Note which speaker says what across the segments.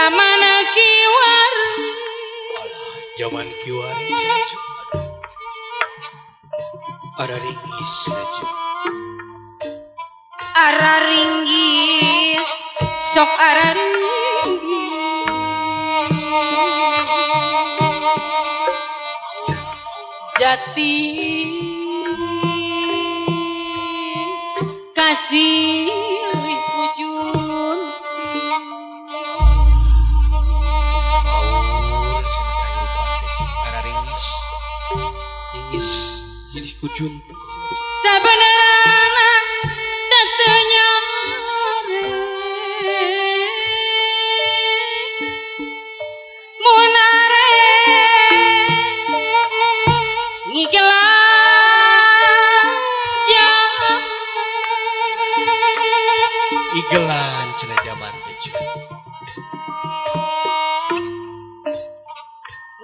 Speaker 1: zaman kiwari
Speaker 2: alah zaman kiwari ada ringis saja
Speaker 1: araringgis sok araringgis jati kasih ujun
Speaker 2: awur sini kehidupan teh ada ringis jadi kujun
Speaker 1: sebenarnya datanya munare ngikelan jam
Speaker 2: igelan cina zaman teh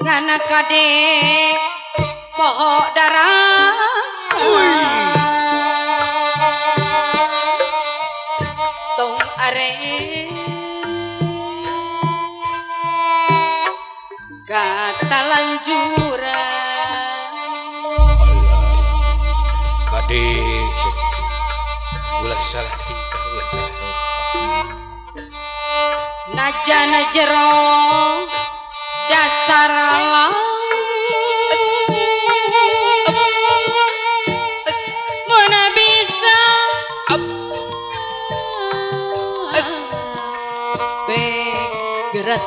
Speaker 1: ngana kade poho darah tong are kata lanjuran
Speaker 2: kade ulah salah tingkah ulah salah
Speaker 1: najana jero dasar mana bisa gerak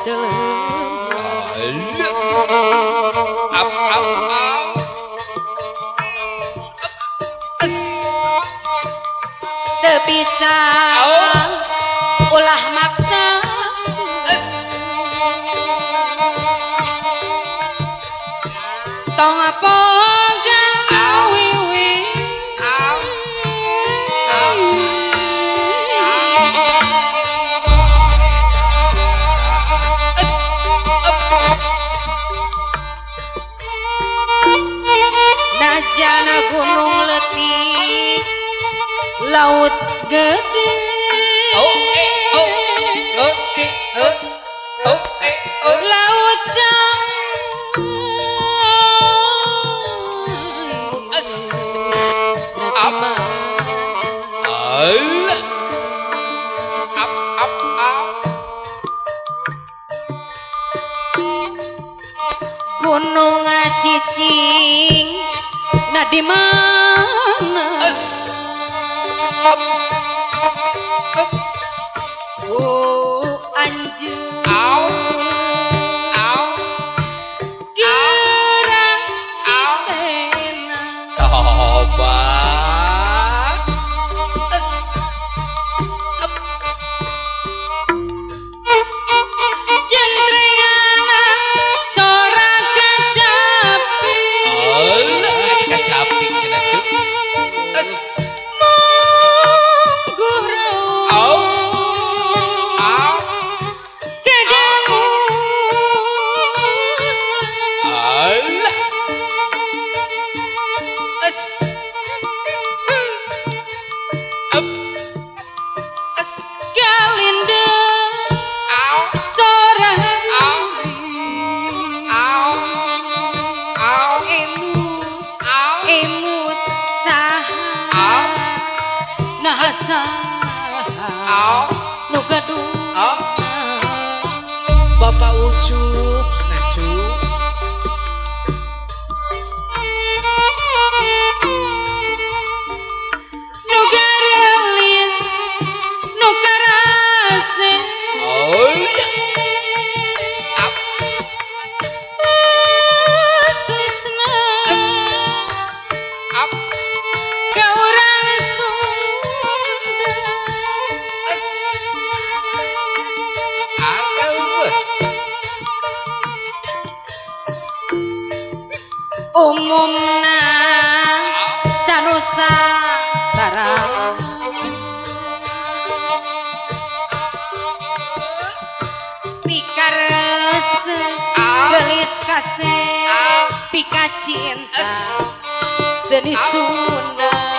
Speaker 1: bisa ulah maksa tong apa gawiwi najana gunung letih laut gede laut jauh gunung cicing nah di mana anjing gerang tena
Speaker 2: tobat
Speaker 1: jentreana sora kacapi
Speaker 2: kacapi cenah cuk
Speaker 1: nu gaduh
Speaker 2: Bapak Ucup senacu
Speaker 1: nu garelis nu karase susna ka urang umumna sanusantara pikares gelis kasih pikacin seni Sunda